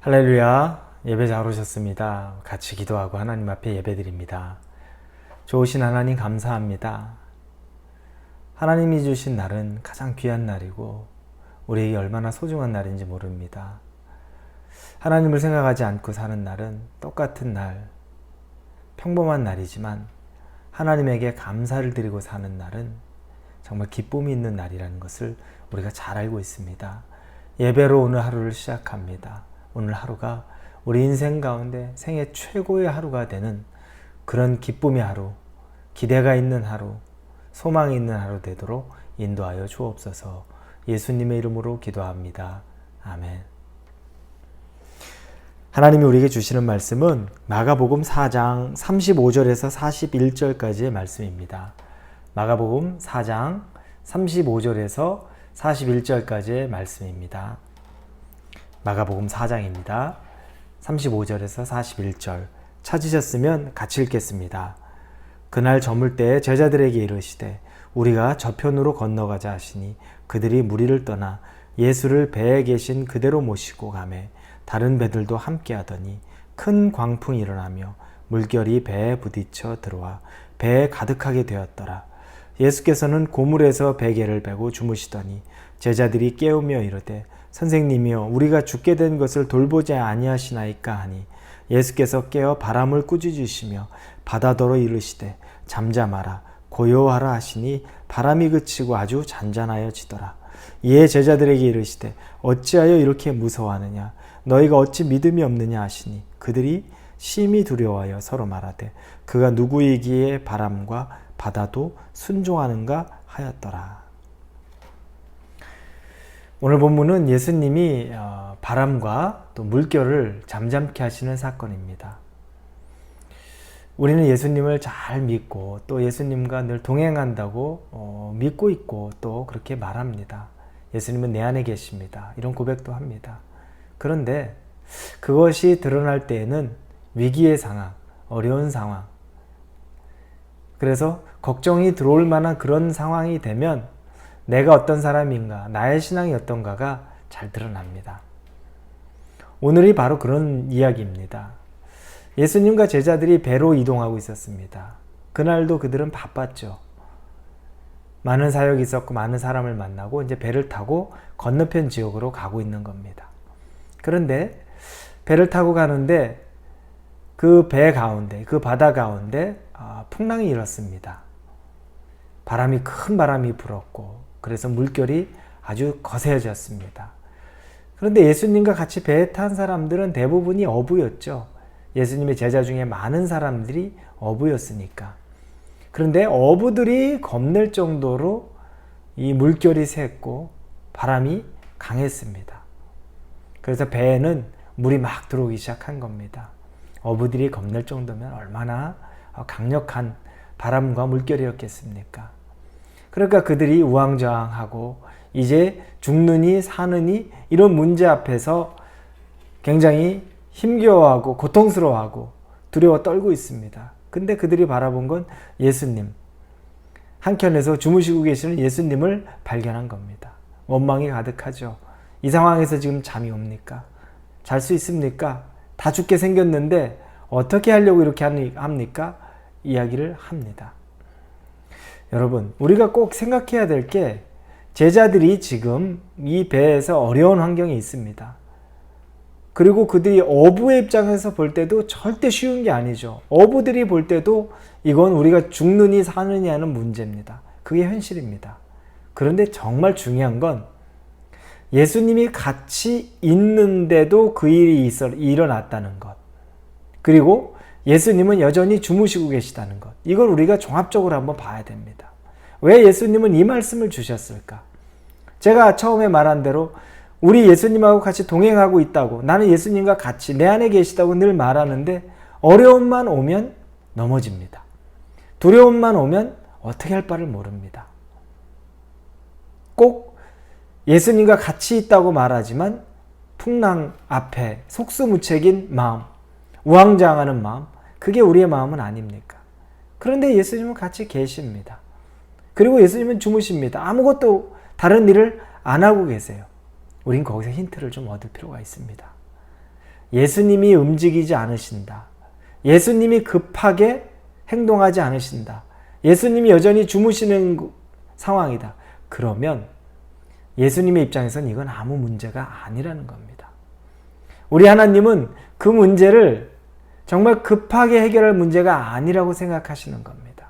할렐루야, 예배 잘 오셨습니다. 같이 기도하고 하나님 앞에 예배드립니다. 좋으신 하나님 감사합니다. 하나님이 주신 날은 가장 귀한 날이고 우리에게 얼마나 소중한 날인지 모릅니다. 하나님을 생각하지 않고 사는 날은 똑같은 날, 평범한 날이지만 하나님에게 감사를 드리고 사는 날은 정말 기쁨이 있는 날이라는 것을 우리가 잘 알고 있습니다. 예배로 오늘 하루를 시작합니다. 오늘 하루가 우리 인생 가운데 생애 최고의 하루가 되는 그런 기쁨의 하루, 기대가 있는 하루, 소망이 있는 하루 되도록 인도하여 주옵소서. 예수님의 이름으로 기도합니다. 아멘. 하나님이 우리에게 주시는 말씀은 마가복음 4장 35절에서 41절까지의 말씀입니다. 마가복음 4장 35절에서 41절까지의 말씀입니다. 마가복음 4장입니다. 35절에서 41절 찾으셨으면 같이 읽겠습니다. 그날 저물 때에 제자들에게 이르시되 우리가 저편으로 건너가자 하시니 그들이 무리를 떠나 예수를 배에 계신 그대로 모시고 가매 다른 배들도 함께 하더니 큰 광풍이 일어나며 물결이 배에 부딪혀 들어와 배에 가득하게 되었더라. 예수께서는 고물에서 베개를 베고 주무시더니 제자들이 깨우며 이르되 선생님이여 우리가 죽게 된 것을 돌보지 아니하시나이까 하니 예수께서 깨어 바람을 꾸짖으시며 바다더러 이르시되 잠잠하라 고요하라 하시니 바람이 그치고 아주 잔잔하여지더라. 이에 제자들에게 이르시되 어찌하여 이렇게 무서워하느냐 너희가 어찌 믿음이 없느냐 하시니 그들이 심히 두려워하여 서로 말하되 그가 누구이기에 바람과 바다도 순종하는가 하였더라. 오늘 본문은 예수님이 바람과 또 물결을 잠잠케 하시는 사건입니다. 우리는 예수님을 잘 믿고 또 예수님과 늘 동행한다고 믿고 있고 또 그렇게 말합니다. 예수님은 내 안에 계십니다. 이런 고백도 합니다. 그런데 그것이 드러날 때에는 위기의 상황, 어려운 상황, 그래서 걱정이 들어올 만한 그런 상황이 되면 내가 어떤 사람인가, 나의 신앙이 어떤가가 잘 드러납니다. 오늘이 바로 그런 이야기입니다. 예수님과 제자들이 배로 이동하고 있었습니다. 그날도 그들은 바빴죠. 많은 사역이 있었고 많은 사람을 만나고 이제 배를 타고 건너편 지역으로 가고 있는 겁니다. 그런데 배를 타고 가는데 그 배 가운데, 그 바다 가운데 풍랑이 일었습니다. 큰 바람이 불었고 그래서 물결이 아주 거세졌습니다. 그런데 예수님과 같이 배에 탄 사람들은 대부분이 어부였죠. 예수님의 제자 중에 많은 사람들이 어부였으니까. 그런데 어부들이 겁낼 정도로 이 물결이 셌고 바람이 강했습니다. 그래서 배에는 물이 막 들어오기 시작한 겁니다. 어부들이 겁낼 정도면 얼마나 강력한 바람과 물결이었겠습니까? 그러니까 그들이 우왕좌왕하고 이제 죽느니 사느니 이런 문제 앞에서 굉장히 힘겨워하고 고통스러워하고 두려워 떨고 있습니다. 근데 그들이 바라본 건 예수님, 한켠에서 주무시고 계시는 예수님을 발견한 겁니다. 원망이 가득하죠. 이 상황에서 지금 잠이 옵니까? 잘 수 있습니까? 다 죽게 생겼는데 어떻게 하려고 이렇게 합니까? 이야기를 합니다. 여러분, 우리가 꼭 생각해야 될 게 제자들이 지금 이 배에서 어려운 환경에 있습니다. 그리고 그들이 어부의 입장에서 볼 때도 절대 쉬운 게 아니죠. 어부들이 볼 때도 이건 우리가 죽느니 사느냐는 문제입니다. 그게 현실입니다. 그런데 정말 중요한 건 예수님이 같이 있는데도 그 일이 일어났다는 것. 그리고 예수님은 여전히 주무시고 계시다는 것. 이걸 우리가 종합적으로 한번 봐야 됩니다. 왜 예수님은 이 말씀을 주셨을까? 제가 처음에 말한 대로 우리 예수님하고 같이 동행하고 있다고, 나는 예수님과 같이 내 안에 계시다고 늘 말하는데 어려움만 오면 넘어집니다. 두려움만 오면 어떻게 할 바를 모릅니다. 꼭 예수님과 같이 있다고 말하지만 풍랑 앞에 속수무책인 마음, 우왕좌왕하는 마음, 그게 우리의 마음은 아닙니까? 그런데 예수님은 같이 계십니다. 그리고 예수님은 주무십니다. 아무것도 다른 일을 안 하고 계세요. 우린 거기서 힌트를 좀 얻을 필요가 있습니다. 예수님이 움직이지 않으신다. 예수님이 급하게 행동하지 않으신다. 예수님이 여전히 주무시는 상황이다. 그러면 예수님의 입장에서는 이건 아무 문제가 아니라는 겁니다. 우리 하나님은 그 문제를 정말 급하게 해결할 문제가 아니라고 생각하시는 겁니다.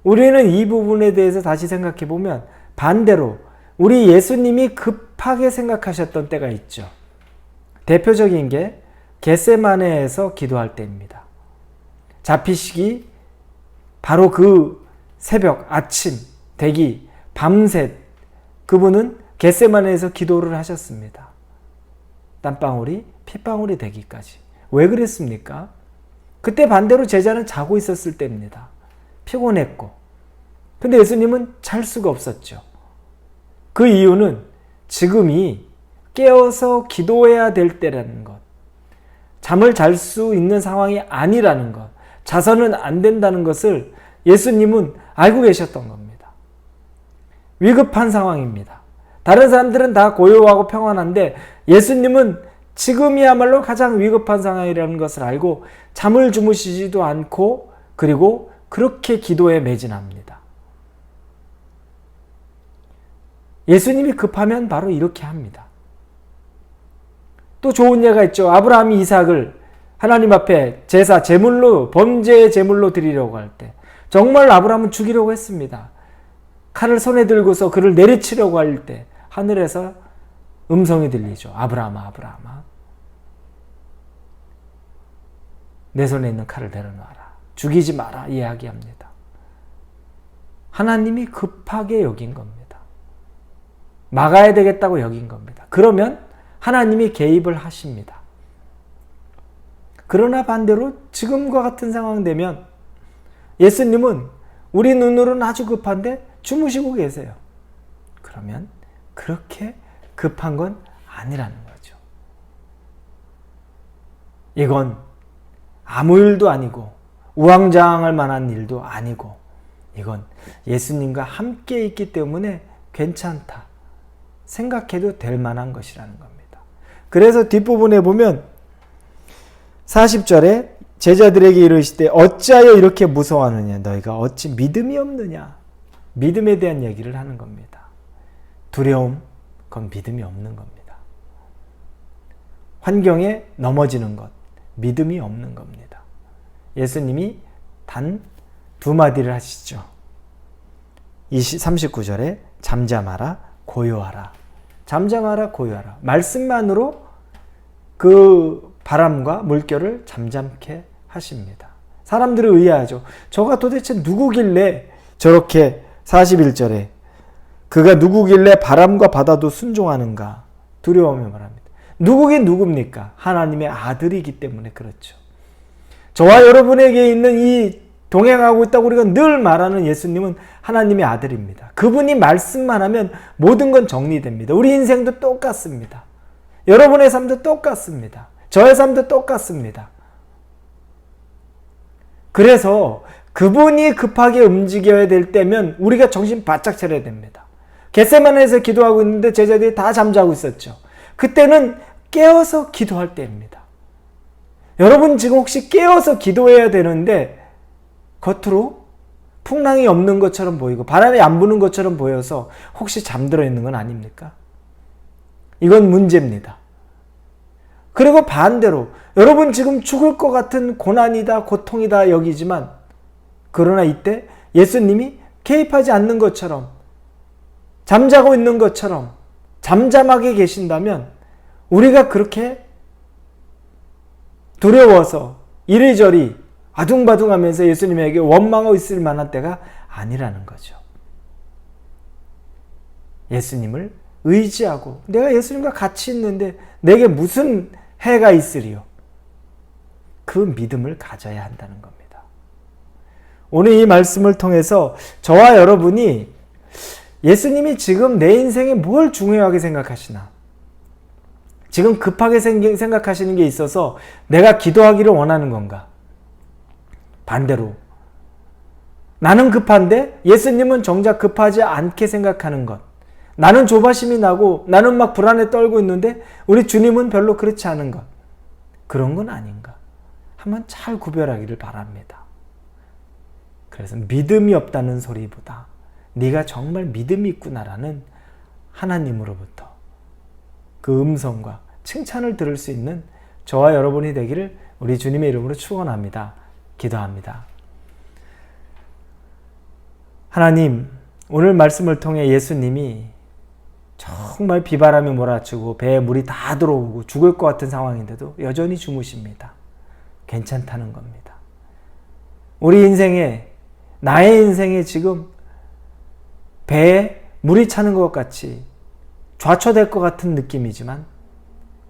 우리는 이 부분에 대해서 다시 생각해 보면 반대로 우리 예수님이 급하게 생각하셨던 때가 있죠. 대표적인 게 겟세마네에서 기도할 때입니다. 잡히시기 바로 그 새벽, 아침, 대기, 밤새 그분은 겟세마네에서 기도를 하셨습니다. 땀방울이 핏방울이 되기까지. 왜 그랬습니까? 그때 반대로 제자는 자고 있었을 때입니다. 피곤했고. 근데 예수님은 잘 수가 없었죠. 그 이유는 지금이 깨어서 기도해야 될 때라는 것. 잠을 잘 수 있는 상황이 아니라는 것. 자서는 안 된다는 것을 예수님은 알고 계셨던 겁니다. 위급한 상황입니다. 다른 사람들은 다 고요하고 평안한데 예수님은 지금이야말로 가장 위급한 상황이라는 것을 알고 잠을 주무시지도 않고 그리고 그렇게 기도에 매진합니다. 예수님이 급하면 바로 이렇게 합니다. 또 좋은 예가 있죠. 아브라함이 이삭을 하나님 앞에 제사, 제물로, 범죄의 제물로 드리려고 할 때 정말 아브라함은 죽이려고 했습니다. 칼을 손에 들고서 그를 내리치려고 할 때 하늘에서 음성이 들리죠. 아브라함아, 아브라함아. 내 손에 있는 칼을 내려놔라. 죽이지 마라. 이야기합니다. 하나님이 급하게 여긴 겁니다. 막아야 되겠다고 여긴 겁니다. 그러면 하나님이 개입을 하십니다. 그러나 반대로 지금과 같은 상황 되면 예수님은 우리 눈으로는 아주 급한데 주무시고 계세요. 그러면 그렇게 급한 건 아니라는 거죠. 이건 아무 일도 아니고 우왕좌왕할 만한 일도 아니고 이건 예수님과 함께 있기 때문에 괜찮다. 생각해도 될 만한 것이라는 겁니다. 그래서 뒷부분에 보면 40절에 제자들에게 이르시되 어찌하여 이렇게 무서워하느냐 너희가 어찌 믿음이 없느냐. 믿음에 대한 얘기를 하는 겁니다. 두려움, 그건 믿음이 없는 겁니다. 환경에 넘어지는 것, 믿음이 없는 겁니다. 예수님이 단 두 마디를 하시죠. 39절에 잠잠하라, 고요하라. 잠잠하라, 고요하라. 말씀만으로 그 바람과 물결을 잠잠케 하십니다. 사람들이 의아하죠. 저가 도대체 누구길래 저렇게 41절에 그가 누구길래 바람과 바다도 순종하는가 두려워하며 말합니다. 누구긴 누굽니까? 하나님의 아들이기 때문에 그렇죠. 저와 여러분에게 있는 이 동행하고 있다고 우리가 늘 말하는 예수님은 하나님의 아들입니다. 그분이 말씀만 하면 모든 건 정리됩니다. 우리 인생도 똑같습니다. 여러분의 삶도 똑같습니다. 저의 삶도 똑같습니다. 그래서 그분이 급하게 움직여야 될 때면 우리가 정신 바짝 차려야 됩니다. 겟세마네에서 기도하고 있는데 제자들이 다 잠자고 있었죠. 그때는 깨어서 기도할 때입니다. 여러분 지금 혹시 깨어서 기도해야 되는데 겉으로 풍랑이 없는 것처럼 보이고 바람이 안 부는 것처럼 보여서 혹시 잠들어 있는 건 아닙니까? 이건 문제입니다. 그리고 반대로 여러분 지금 죽을 것 같은 고난이다, 고통이다 여기지만 그러나 이때 예수님이 개입하지 않는 것처럼 잠자고 있는 것처럼 잠잠하게 계신다면 우리가 그렇게 두려워서 이리저리 아둥바둥하면서 예수님에게 원망하고 있을 만한 때가 아니라는 거죠. 예수님을 의지하고 내가 예수님과 같이 있는데 내게 무슨 해가 있으리요? 그 믿음을 가져야 한다는 겁니다. 오늘 이 말씀을 통해서 저와 여러분이 예수님이 지금 내 인생에 뭘 중요하게 생각하시나? 지금 급하게 생각하시는 게 있어서 내가 기도하기를 원하는 건가? 반대로 나는 급한데 예수님은 정작 급하지 않게 생각하는 것. 나는 조바심이 나고 나는 막 불안에 떨고 있는데 우리 주님은 별로 그렇지 않은 것. 그런 건 아닌가. 한번 잘 구별하기를 바랍니다. 그래서 믿음이 없다는 소리보다 네가 정말 믿음이 있구나라는 하나님으로부터 그 음성과 칭찬을 들을 수 있는 저와 여러분이 되기를 우리 주님의 이름으로 축원합니다. 기도합니다. 하나님, 오늘 말씀을 통해 예수님이 정말 비바람이 몰아치고 배에 물이 다 들어오고 죽을 것 같은 상황인데도 여전히 주무십니다. 괜찮다는 겁니다. 우리 인생에, 나의 인생에 지금 배에 물이 차는 것 같이 좌초될 것 같은 느낌이지만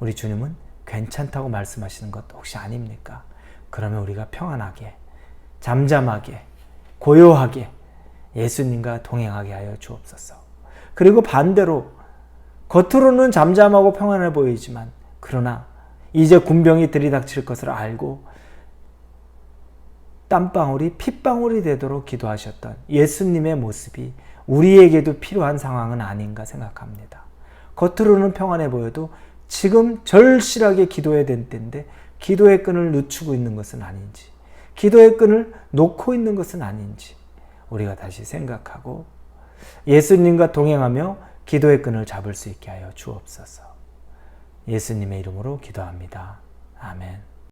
우리 주님은 괜찮다고 말씀하시는 것 혹시 아닙니까? 그러면 우리가 평안하게, 잠잠하게, 고요하게 예수님과 동행하게 하여 주옵소서. 그리고 반대로 겉으로는 잠잠하고 평안해 보이지만 그러나 이제 군병이 들이닥칠 것을 알고 땀방울이 핏방울이 되도록 기도하셨던 예수님의 모습이 우리에게도 필요한 상황은 아닌가 생각합니다. 겉으로는 평안해 보여도 지금 절실하게 기도해야 될 때인데 기도의 끈을 늦추고 있는 것은 아닌지, 기도의 끈을 놓고 있는 것은 아닌지 우리가 다시 생각하고 예수님과 동행하며 기도의 끈을 잡을 수 있게 하여 주옵소서. 예수님의 이름으로 기도합니다. 아멘.